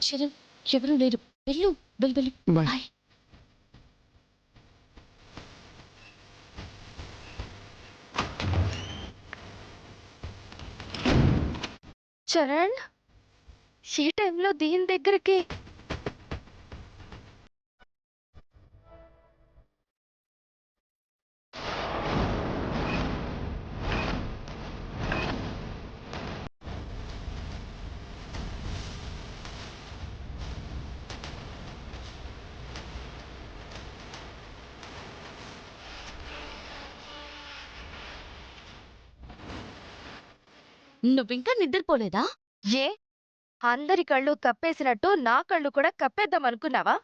శరణ్, ఎవరు లేరు. వెళ్ళు, వెళ్ళు. బాయ్. బాయ్. చరణ్, ఈ టైంలో దీని దగ్గరికి? నువ్వింకా నిద్రపోలేదా? ఏ, అందరి కళ్ళు కప్పేసినట్టు నా కళ్ళు కూడా కప్పేద్దాం అనుకున్నావా?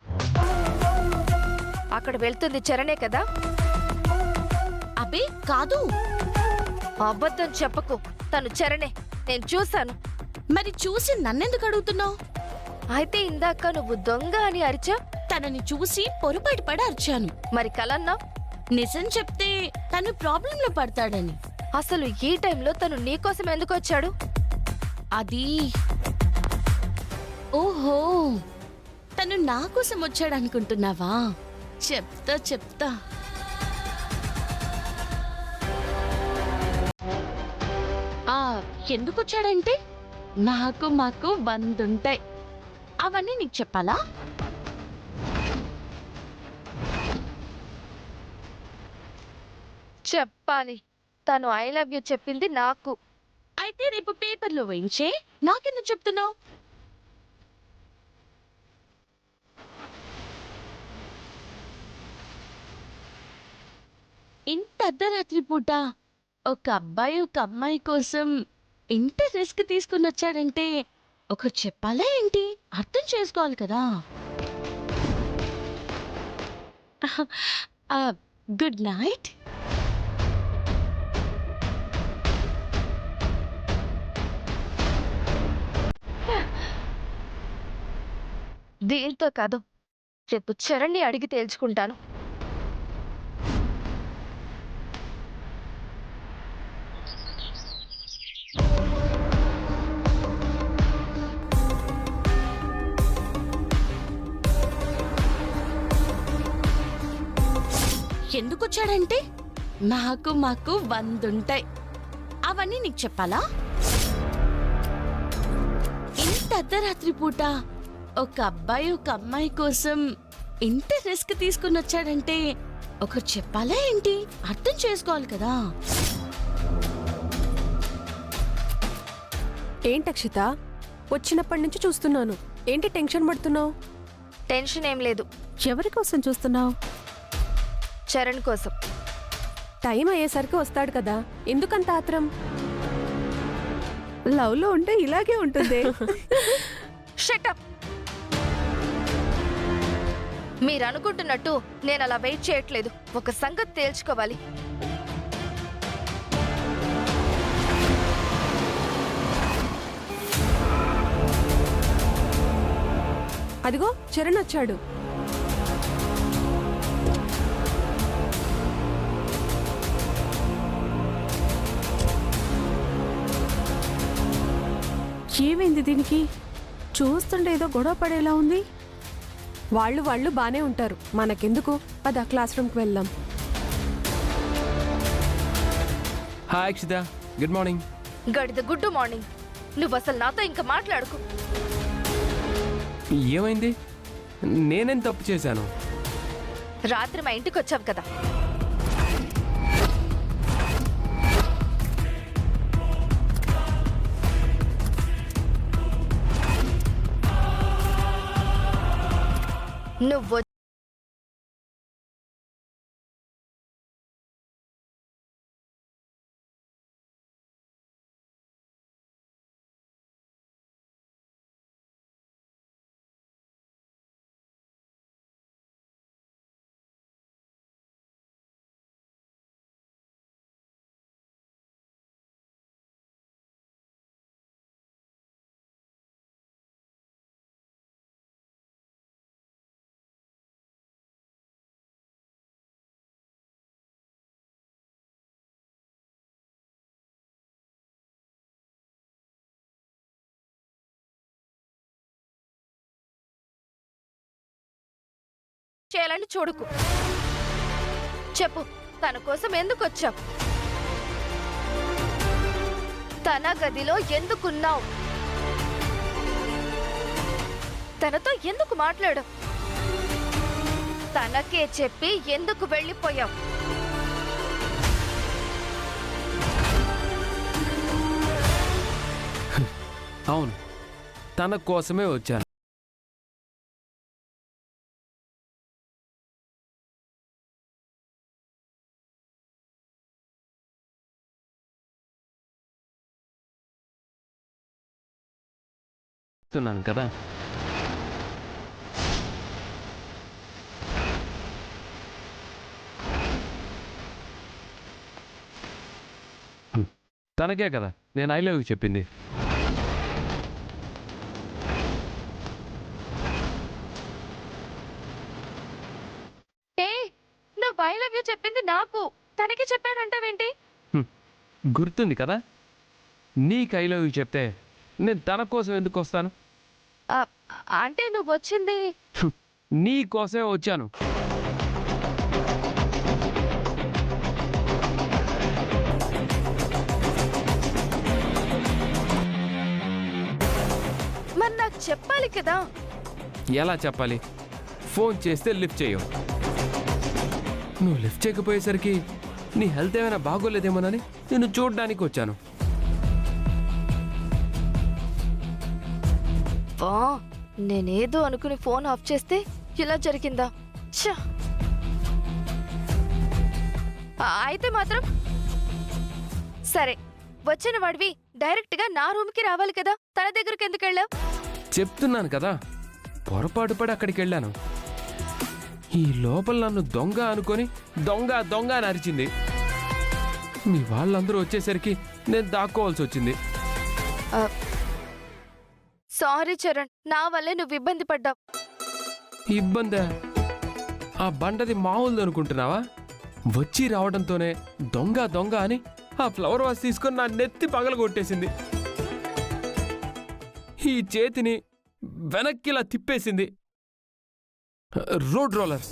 అక్కడ వెళ్తుంది చరణే కదా? అబే కాదు. అబద్ధం చెప్పకు, తను చరణే, నేను చూశాను. మరి చూసి నన్నెందుకు అడుగుతున్నావు? అయితే ఇందాక నువ్వు దొంగ అని అరిచా. తనని చూసి పొరపాటు పడి అరిచాను. మరి కలన్నా? నిజం చెప్తే తను ప్రాబ్లంలో పడతాడని. అసలు ఈ టైంలో తను నీకోసం ఎందుకు వచ్చాడు? అది ఓహో, తను నా కోసం వచ్చాడనుకుంటున్నావా? చెప్తా. ఎందుకు వచ్చాడంటే మాకు 100 ఉంటాయి. అవన్నీ నీకు చెప్పాలా? చెప్పాలి. తను ఐ లవ్ యూ చెప్పింది నాకు. అయితే రేపు పేపర్లో వేయించే. నాకెందుకు చెప్తున్నావు? ఇంత అర్ధరాత్రి పూట ఒక అబ్బాయి ఒక అమ్మాయి కోసం ఇంత రిస్క్ తీసుకుని వచ్చాడంటే ఒకరు చెప్పాలా ఏంటి? అర్థం చేసుకోవాలి కదా. Good night. దీంతో కాదు, రేపు చరణ్ని అడిగి తేల్చుకుంటాను. ఎందుకొచ్చాడంటే మాకు 100 ఉంటాయి. అవన్నీ నీకు చెప్పాలా? ఇంత అర్ధరాత్రి పూట ఒక అబ్బాయి ఒక అమ్మాయి కోసం ఇంత రిస్క్ తీసుకుని వచ్చాడంటే ఒకరు చెప్పాలా ఏంటి? అర్థం చేసుకోవాలి కదా. ఏంటక్షిత, వచ్చినప్పటి నుంచి చూస్తున్నాను. ఏంటి టెన్షన్ పడుతున్నావు? టెన్షన్ ఏం లేదు. ఎవరి కోసం చూస్తున్నావు? చరణ్ కోసం. టైం అయ్యేసరికి వస్తాడు కదా, ఎందుకంత ఆత్రం? లవ్ లో ఉంటే ఇలాగే ఉంటుంది. షటప్. మీరు అనుకుంటున్నట్టు నేను అలా వెయిట్ చేయట్లేదు. ఒక సంగతి తేల్చుకోవాలి. అదిగో చరణ్ వచ్చాడు. ఏమైంది దీనికి? చూస్తుంటే ఏదో గొడవ పడేలా ఉంది. వాళ్ళు బానే ఉంటారు, మనకెందుకు? పద క్లాస్ రూమ్కి వెళ్దాం. Hi Akshita, good morning. గడిద గుడ్ మార్నింగ్. నువ్వు అసలు నాతో ఇంకా మాట్లాడుకు. ఏమైంది? నేనేం తప్పు చేశాను? రాత్రి మా ఇంటికి వచ్చావు కదా, నువ్వు చేయాలని చూడకు. చెప్పు, తన కోసం ఎందుకు వచ్చావు? తన గదిలో ఎందుకున్నావు? తనతో ఎందుకు మాట్లాడు? తనకే చెప్పి ఎందుకు వెళ్ళిపోయావు? అవును, తన కోసమే వచ్చాను. చెప్తున్నాను కదా. తనకే కదా నేను ఐ లవ్ యూ చెప్పింది. నువ్వు ఐ లవ్ యూ చెప్పింది నాకు, తనకి చెప్పానంటావేంటి? గుర్తుంది కదా, నీకు ఐ లవ్ యూ చెప్తే నేను తన కోసం ఎందుకు వస్తాను? అంటే నువ్వు వచ్చింది నీ కోసమే వచ్చాను. మరి నాకు చెప్పాలి కదా. ఎలా చెప్పాలి? ఫోన్ చేస్తే లిఫ్ట్ చేయవు. నువ్వు లిఫ్ట్ చేయకపోయేసరికి నీ హెల్త్ ఏమైనా బాగోలేదేమోనని నేను చూడడానికి వచ్చాను. నేనేదో అనుకుని ఫోన్ ఆఫ్ చేస్తే ఇలా జరిగిందా? ఛ! అయితే మాత్రం సరే, వచ్చిన వాడివి డైరెక్ట్ గా నా రూమ్ కి రావాలి కదా, తన దగ్గరికి ఎందుకు వెళ్ళావు? చెప్తున్నాను కదా, పొరపాటు పడి అక్కడికి వెళ్ళాను. ఈ లోపల నన్ను దొంగ అనుకొని దొంగ దొంగ అని అరిచింది. మీ వాళ్ళందరూ వచ్చేసరికి నేను దాక్కోవాల్సి వచ్చింది. సారీ చరణ్, నా వల్లే నువ్వు ఇబ్బంది పడ్డావు. ఇబ్బందా? ఆ బండది మామూలు అనుకుంటున్నావా? వచ్చి రావడంతోనే దొంగ దొంగ అని ఆ ఫ్లవర్ వాస్ తీసుకొని నా నెత్తి పగల కొట్టేసింది. ఈ చేతిని వెనక్కిలా తిప్పేసింది. Road roller.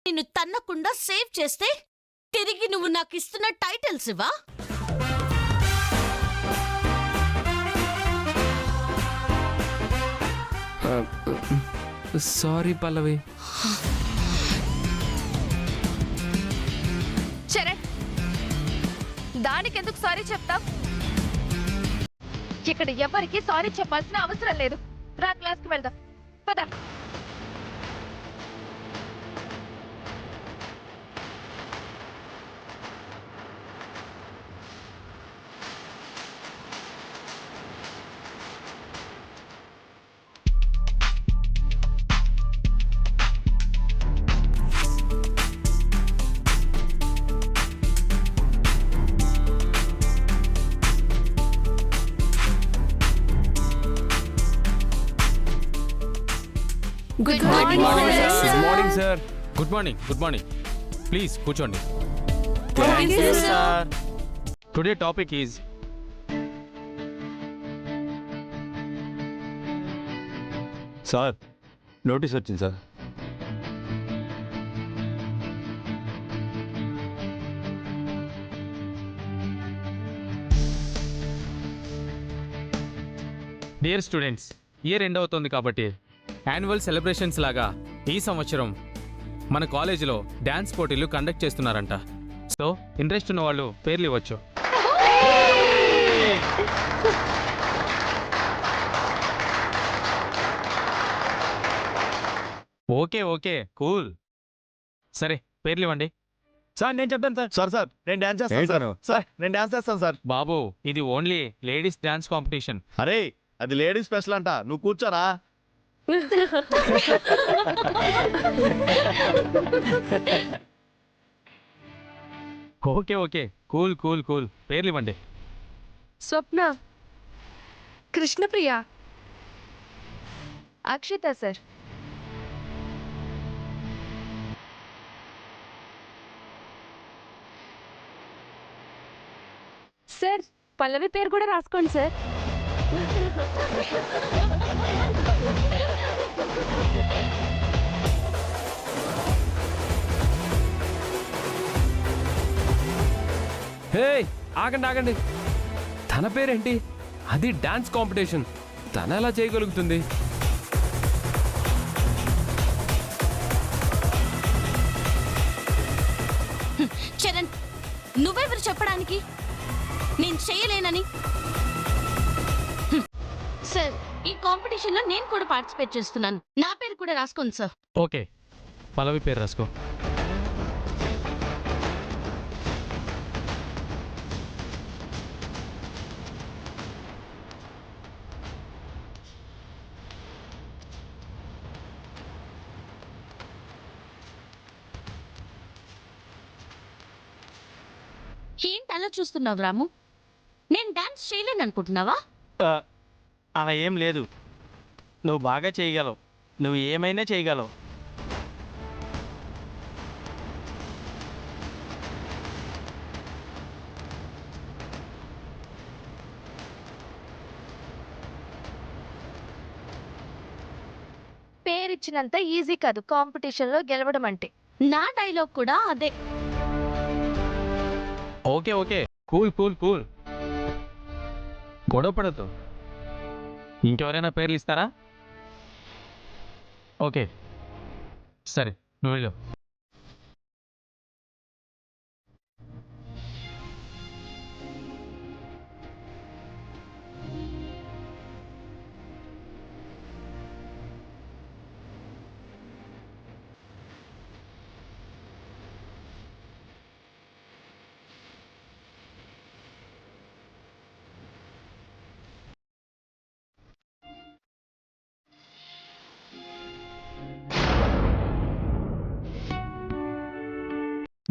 నిన్ను తన్నకుండా సేవ్ చేస్తే తిరిగి నువ్వు నాకు ఇస్తున్న టైటిల్స్ ఇవా? సారీ పల్లవి. చరణ్, దానికెందుకు సారీ చెప్తావు? ఇక్కడ ఎవరికి సారీ చెప్పాల్సిన అవసరం లేదు. రా, క్లాస్కి వెళ్దాం. పద. Good morning good morning sir. Good morning. Good morning. Please కూర్చోండి. Thank you, sir. Today topic is sir notice వచ్చింది సార్. డియర్ స్టూడెంట్స్, ఇయర్ ఎండ్ అవుతుంది కాబట్టి యాన్యువల్ సెలబ్రేషన్స్ లాగా ఈ సంవత్సరం మన కాలేజీలో డ్యాన్స్ పోటీలు కండక్ట్ చేస్తున్నారంట. సో ఇంట్రెస్ట్ ఉన్న వాళ్ళు పేర్లు ఇవ్వచ్చు. Okay okay cool. సరే పేర్లు ఇవ్వండి. సార్ నేను చెప్తాను సార్. సార్ సార్ నేను డాన్స్ చేస్తాను సార్. సార్ నేను డాన్స్ చేస్తాను సార్. బాబు ఇది ఓన్లీ లేడీస్ డ్యాన్స్ కాంపిటీషన్. అరే అది లేడీస్ స్పెషల్ అంట, నువ్వు కూర్చోరా. Okay okay cool cool cool. పేర్లు ఇవ్వండి. స్వప్న, కృష్ణప్రియ, అక్షిత సార్. సార్ పల్లవి పేరు కూడా రాసుకోండి సార్. హే ఆగండి ఆగండి, తన పేరేంటి? అది డాన్స్ కాంపిటీషన్, తన ఎలా చేయగలుగుతుంది? చరణ్, నువ్వెవరు చెప్పడానికి నేను చేయలేనని? సార్ ఈ కాంపిటీషన్ లో నేను కూడా పార్టిసిపేట్ చేస్తున్నాను. నా పేరు కూడా రాసుకోండి సార్. ఓకే పల్లవి పేరు రాసుకో. ఏంటి అలా చూస్తున్నావు రాము? నేను డాన్స్ చేయలేను అనుకుంటున్నావా? అలా ఏం లేదు, నువ్వు బాగా చేయగలవు, నువ్వు ఏమైనా చేయగలవు. పేరిచ్చినంత ఈజీ కాదు కాంపిటీషన్లో గెలవడం అంటే. నా డైలాగ్ కూడా అదే. Okay okay cool cool cool. గొడవ పడద్దు. ఇంకెవరైనా పేర్లు ఇస్తారా? ఓకే సరే నువ్వు వెళ్ళు.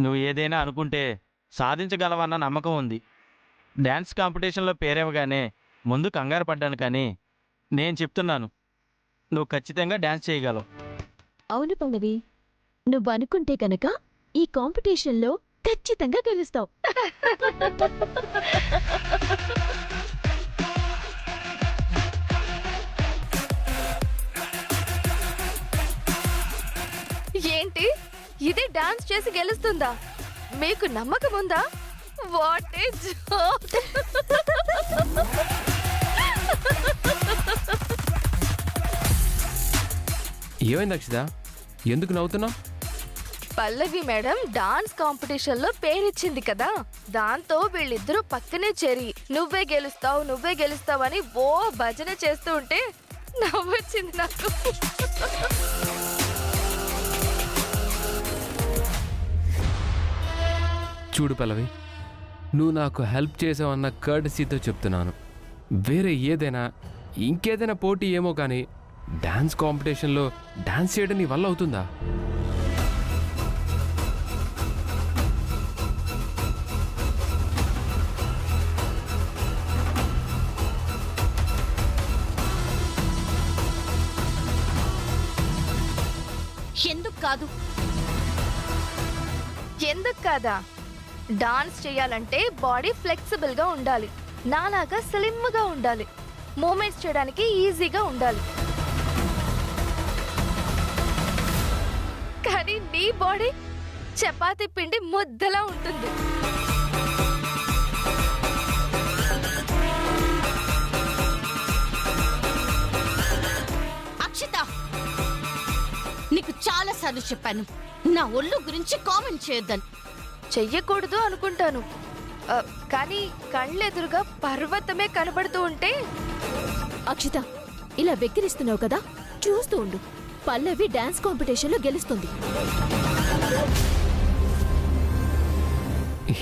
నువ్వు ఏదైనా అనుకుంటే సాధించగలవన్న నమ్మకం ఉంది. డ్యాన్స్ కాంపిటీషన్లో పేరేవగానే ముందు కంగారు పడ్డాను, కానీ నేను చెప్తున్నాను నువ్వు ఖచ్చితంగా డ్యాన్స్ చేయగలవు. అవును పల్లవి, నువ్వు అనుకుంటే కనుక ఈ కాంపిటీషన్లో ఖచ్చితంగా గెలుస్తావు. ఏంటి ఇదే డాన్స్ చేసి గెలుస్తుందా? మీకు నమ్మకం ఉందా? What a joke! ఏమైంది అక్షిత, ఎందుకు నవ్వుతున్నావు? పల్లవి మేడం డాన్స్ కాంపిటీషన్ లో పేరిచ్చింది కదా, దాంతో వీళ్ళిద్దరూ పక్కనే చేరి నువ్వే గెలుస్తావు అని ఓ భజన చేస్తూ ఉంటే నవ్వొచ్చింది నాకు. చూడు పల్లవి, నువ్వు నాకు హెల్ప్ చేసావన్న కర్టసీతో చెప్తున్నాను. వేరే ఏదైనా ఇంకేదైనా పోటీ ఏమో కానీ డాన్స్ కాంపిటీషన్లో డాన్స్ చేయడం నీ వల్ల అవుతుందా? ఎందుకు కాదు? ఎందుకు కాదా? డాన్స్ చేయాలంటే బాడీ ఫ్లెక్సిబుల్ గా ఉండాలి, నాలాగా స్లిమ్ గా ఉండాలి, మూమెంట్స్ చేయడానికి ఈజీగా ఉండాలి. కానీ నీ బాడీ చపాతీ పిండి ముద్దలా ఉంటుంది. అక్షిత, నీకు చాలా సార్లు చెప్పాను నా ఒళ్ళు గురించి కామెంట్ చేయొద్దని. చెయ్యకూడదు అనుకుంటాను, కానీ కళ్ళెదురుగా పర్వతమే కనబడుతూ ఉంటే. అక్షిత, ఇలా వెక్కిరిస్తున్నావు కదా, చూస్తూ ఉండు. పల్లవి డాన్స్ కాంపిటీషన్లో గెలుస్తుంది.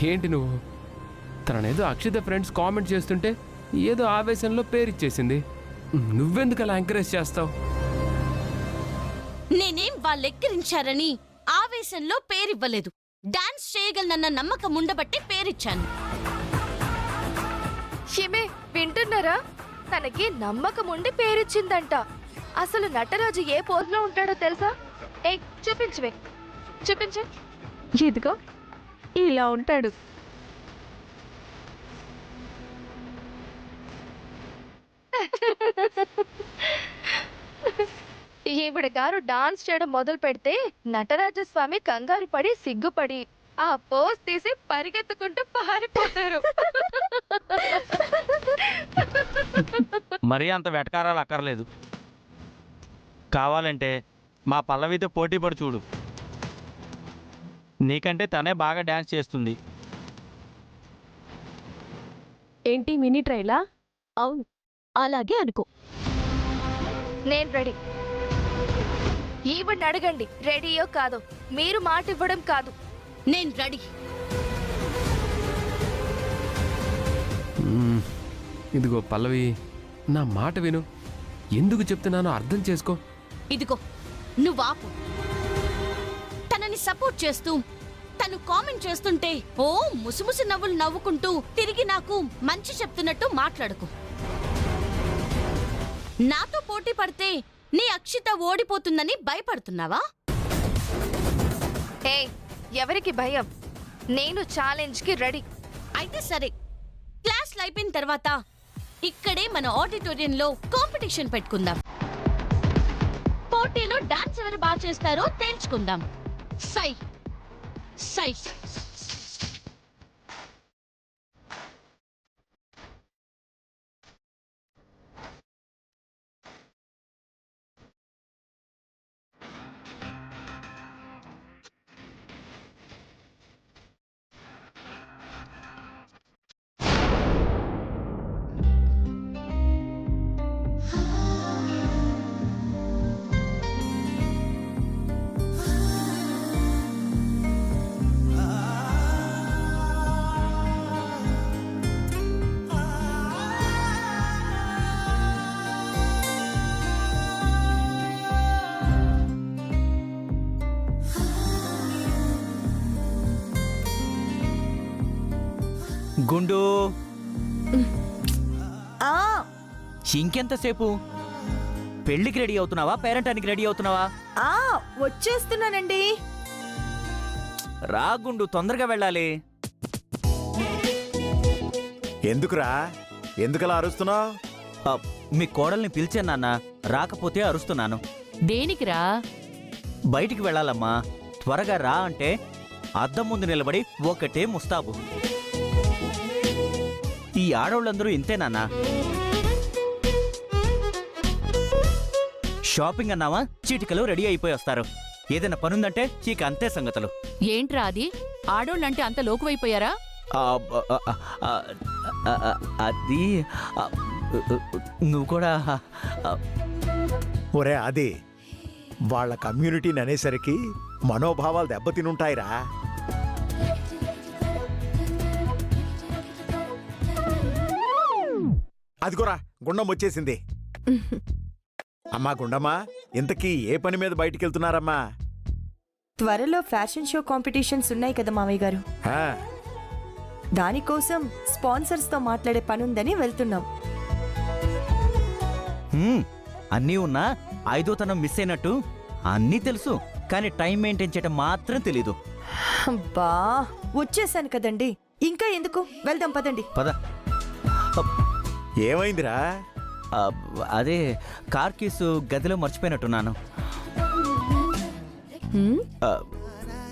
ఏంటి నువ్వు? తననేదో అక్షిత ఫ్రెండ్స్ కామెంట్ చేస్తుంటే ఏదో ఆవేశంలో పేరిచ్చేసింది. నువ్వెందుకు అలా ఎంకరేజ్ చేస్తావు? నేనేం వాళ్ళెక్కిరించారని ఆవేశంలో పేరివ్వలేదు. డాన్స్ చేయగలనన్న నమ్మకం ఉండబట్టి పేరిచ్చాను. హిమే, వింటున్నారా? తనకి నమ్మకం ఉండి పేరిచ్చిందంట. అసలు నటరాజు ఏ పోజ్ లో ఉంటాడో తెలుసా? ఏ చూపించవే, చూపించే. ఇదిగో ఇలా ఉంటాడు. ఈవిడ గారు డాన్స్ చేయడం మొదలు పెడితే నటరాజస్వామి కంగారు పడి సిగ్గుపడి ఆ పోజ్ తీసి పరిగెత్తుకుంటూ పారిపోతారు. మరీ అంత వెటకారాలు అక్కర్లేదు. కావాలంటే మా పల్లవితో పోటీ పడి చూడు. నీకంటే తనే బాగా డ్యాన్స్ చేస్తుంది. ఏంటి మినీ ట్రైలా? అవును, అలాగే అనుకో. నేను రెడీ. ఈవిడ్ని అడగండి రెడీయో కాదో. మీరు మాట ఇవ్వడం కాదు. నేను రెడీ. ఇదిగో పల్లవి, నా మాట విను. ఎందుకు చెప్తున్నానో అర్థం చేసుకో. ఇదిగో నువ్వు ఆపు. తనని సపోర్ట్ చేస్తూ తను కామెంట్ చేస్తుంటే ఓ ముసుముసు నవ్వులు నవ్వుకుంటూ తిరిగి నాకు మంచి చెప్తున్నట్టు మాట్లాడకు. నాతో పోటీ పడితే నీ అక్షిత ఓడిపోతుందని భయపడుతున్నావా? హే, ఎవరికి భయం? నేను ఛాలెంజ్కి రెడీ. అయితే సరే, క్లాస్లు అయిపోయిన తర్వాత ఇక్కడే మన ఆడిటోరియంలో కాంపిటీషన్ పెట్టుకుందాం. పోటీలో డాన్స్ ఎవరు బాగా చేస్తారో తేల్చుకుందాం. సై సై గుండు, ఇంకెంతసేపు? పెళ్లికి రెడీ అవుతున్నావా? పేరెంటానికి రెడీ అవుతున్నావా? వచ్చేస్తున్నానండి. రా గుండు, తొందరగా వెళ్ళాలి. ఎందుకురా? ఎందుకలా అరుస్తున్నావు? మీ కోడల్ని పిలిచాను నాన్న, రాకపోతే అరుస్తున్నాను. దేనికిరా? బయటికి వెళ్ళాలమ్మా, త్వరగా రా అంటే అద్దం ముందు నిలబడి ఒకటే ముస్తాబు. ఈ ఆడవాళ్ళందరూ ఇంతే నాన్న. షాపింగ్ అన్నావా, చీటికలు రెడీ అయిపోయి వస్తారు. ఏదైనా పనుందంటే ఇక అంతే సంగతులు. ఏంట్రా అది? ఆడోళ్ళంటే అంత లోకువైపోయారా? అది నువ్వు కూడా ఒరే అది వాళ్ళ కమ్యూనిటీని అనేసరికి మనోభావాలు దెబ్బతినుంటాయిరా. అదిగోరా గుండం వచ్చేసింది. అమ్మా గుండమ్మా, ఇంతకీ ఏ పని మీద బయటికి వెళ్తున్నారమ్మా? త్వరలో ఫ్యాషన్ షో కాంపిటీషన్స్ ఉన్నాయి కదా మామయ్య గారు, ఆ, దానికోసం స్పాన్సర్స్తో మాట్లాడే పనుందని వెళ్తున్నాం. అన్నీ ఉన్నా ఐదోతనం మిస్ అయినట్టు అన్నీ తెలుసు, కానీ టైం మెయింటైన్ చేయడం మాత్రం తెలీదు. అబ్బా, వచ్చేసాను కదండి, ఇంకా ఎందుకు? వెళ్దాం పదండి. పద. ఏమైందిరా? అదే కార్ కీసు గదిలో మర్చిపోయినట్టున్నాను. హ్మ్?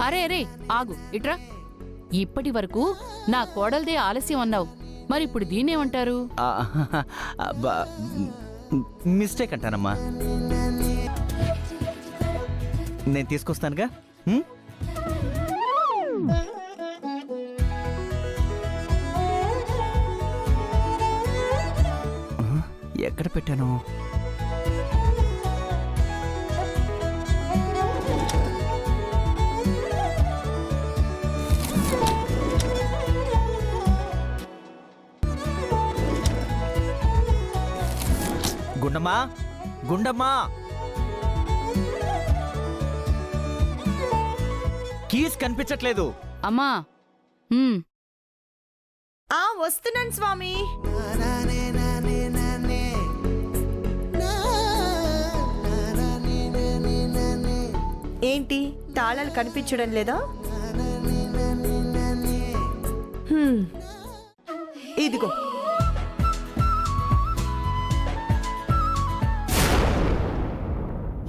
అరే అరే ఆగు ఇట్రా. ఇప్పటి వరకు నా కోడల్దే ఆలస్యం అన్నావు, మరి ఇప్పుడు దీన్నేమంటారు? మిస్టేక్ అంటానమ్మా. నేను తీసుకొస్తానుగా. హ్మ్? ఎక్కడ పెట్టాను? గుండమ్మా, గుండమ్మా, కీస్ కనిపించట్లేదు. అమ్మా వస్తున్నాను స్వామి. ఏంటి తాళాలు కనిపించడం లేదా? ఇదిగో